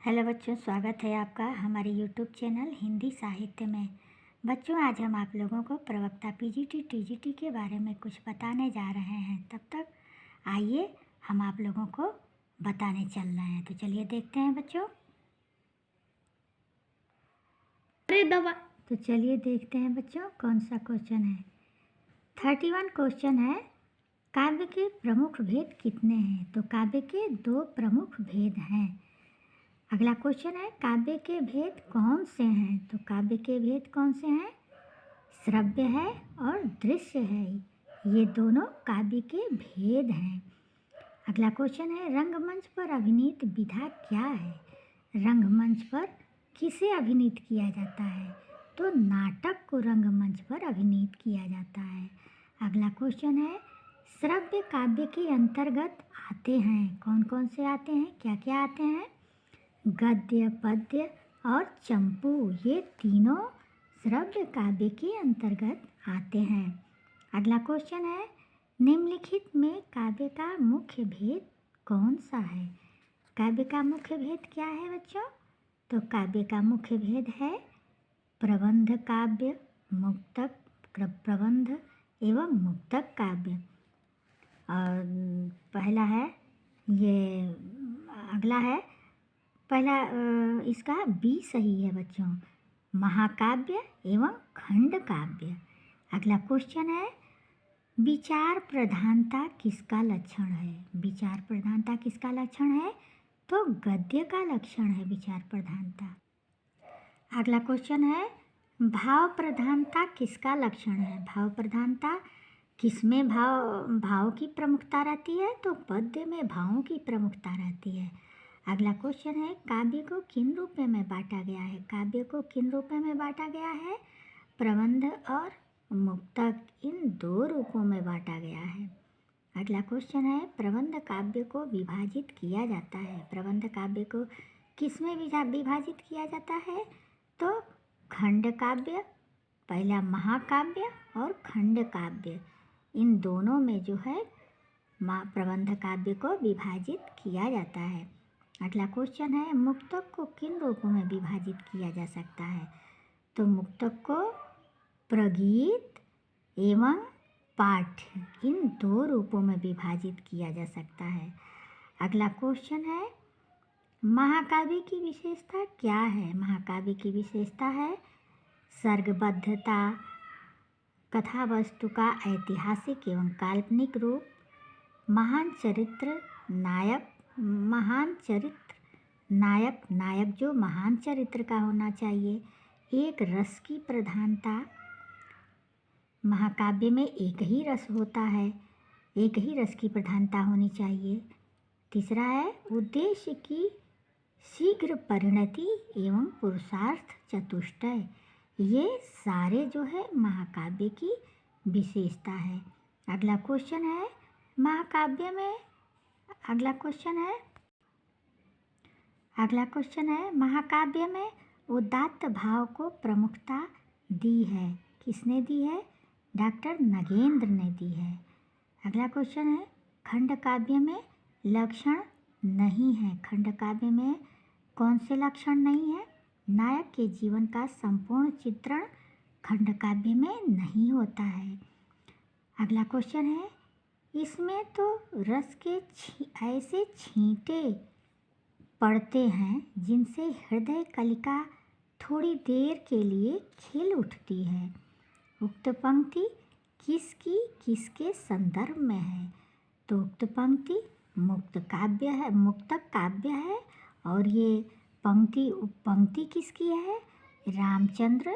Hello बच्चों, स्वागत है आपका हमारे यूट्यूब चैनल हिंदी साहित्य में। बच्चों, आज हम आप लोगों को प्रवक्ता पीजीटी टीजीटी के बारे में कुछ बताने जा रहे हैं। तब तक आइए हम आप लोगों को बताने चल रहे हैं। तो चलिए देखते हैं बच्चों। तो चलिए देखते हैं बच्चों कौन सा क्वेश्चन है। 31 क्वेश्चन है, काव्य के प्रमुख भेद कितने हैं? तो काव्य के 2 प्रमुख भेद हैं। अगला क्वेश्चन है, काव्य के भेद कौन से हैं? तो काव्य के भेद कौन से हैं? श्रव्य है और दृश्य है। ये दोनों काव्य के भेद हैं। अगला क्वेश्चन है, रंगमंच पर अभिनीत विधा क्या है? रंगमंच पर किसे अभिनीत किया जाता है? तो नाटक को रंगमंच पर अभिनीत किया जाता है। अगला क्वेश्चन है, श्रव्य काव्य के अंतर्गत आते हैं। कौन कौन से आते हैं? क्या क्या आते हैं? गद्य, पद्य और चंपू, ये तीनों श्रव्य काव्य के अंतर्गत आते हैं। अगला क्वेश्चन है, निम्नलिखित में काव्य का मुख्य भेद कौन सा है? काव्य का मुख्य भेद क्या है बच्चों? तो काव्य का मुख्य भेद है प्रबंध काव्य, मुक्तक, प्रबंध एवं मुक्तक काव्य। और पहला है ये, अगला है पहला इसका बी सही है बच्चों, महाकाव्य एवं खंड काव्य। अगला क्वेश्चन है, विचार प्रधानता किसका लक्षण है? विचार प्रधानता किसका लक्षण है? तो गद्य का लक्षण है विचार प्रधानता। अगला क्वेश्चन है, भाव प्रधानता किसका लक्षण है? भाव प्रधानता किसमें भाव की प्रमुखता रहती है? तो पद्य में भावों की प्रमुखता रहती है। अगला क्वेश्चन है, काव्य को किन रूपों में बांटा गया है? काव्य को किन रूपों में बांटा गया है? प्रबंध और मुक्तक, इन 2 रूपों में बांटा गया है। अगला क्वेश्चन है, प्रबंध काव्य को विभाजित किया जाता है। प्रबंध काव्य को किस में विभाजित किया जाता है? तो खंड काव्य, पहला महाकाव्य और खंड काव्य, इन दोनों में जो है प्रबंध काव्य को विभाजित किया जाता है। अगला क्वेश्चन है, मुक्तक को किन रूपों में विभाजित किया जा सकता है? तो मुक्तक को प्रगीत एवं पाठ्य, इन 2 रूपों में विभाजित किया जा सकता है। अगला क्वेश्चन है, महाकाव्य की विशेषता क्या है? महाकाव्य की विशेषता है सर्गबद्धता, कथा वस्तु का ऐतिहासिक एवं काल्पनिक रूप, महान चरित्र नायक जो महान चरित्र का होना चाहिए, एक रस की प्रधानता, महाकाव्य में एक ही रस होता है, एक ही रस की प्रधानता होनी चाहिए। तीसरा है, उद्देश्य की शीघ्र परिणति एवं पुरुषार्थ चतुष्टय, ये सारे जो है महाकाव्य की विशेषता है। अगला क्वेश्चन है, महाकाव्य में अगला क्वेश्चन है, महाकाव्य में उदात्त भाव को प्रमुखता दी है। किसने दी है? डॉक्टर नगेंद्र ने दी है। अगला क्वेश्चन है, खंड काव्य में लक्षण नहीं है। खंड काव्य में कौन से लक्षण नहीं है? नायक के जीवन का संपूर्ण चित्रण खंड काव्य में नहीं होता है। अगला क्वेश्चन है, इसमें तो रस के ऐसे छींटे पड़ते हैं जिनसे हृदय कलिका थोड़ी देर के लिए खिल उठती है। उक्त पंक्ति किसके संदर्भ में है? तो उक्त पंक्ति मुक्तक काव्य है। और ये पंक्ति किसकी है? रामचंद्र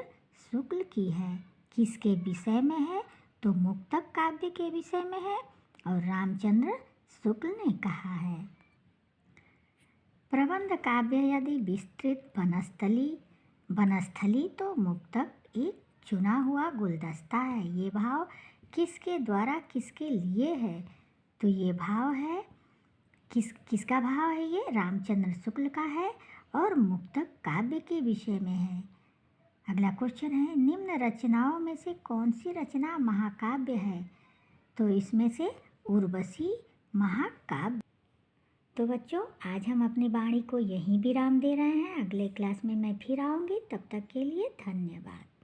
शुक्ल की है। किसके विषय में है? तो मुक्तक काव्य के विषय में है और रामचंद्र शुक्ल ने कहा है। प्रबंध काव्य यदि विस्तृत बनस्थली तो मुक्तक एक चुना हुआ गुलदस्ता है। ये भाव किसके द्वारा किसके लिए है? तो ये भाव है किसका भाव है? ये रामचंद्र शुक्ल का है और मुक्तक काव्य के विषय में है। अगला क्वेश्चन है, निम्न रचनाओं में से कौन सी रचना महाकाव्य है? तो इसमें से उर्वशी महाकाव्य। तो बच्चों, आज हम अपनी वाणी को यहीं विराम दे रहे हैं। अगले क्लास में मैं फिर आऊँगी। तब तक के लिए धन्यवाद।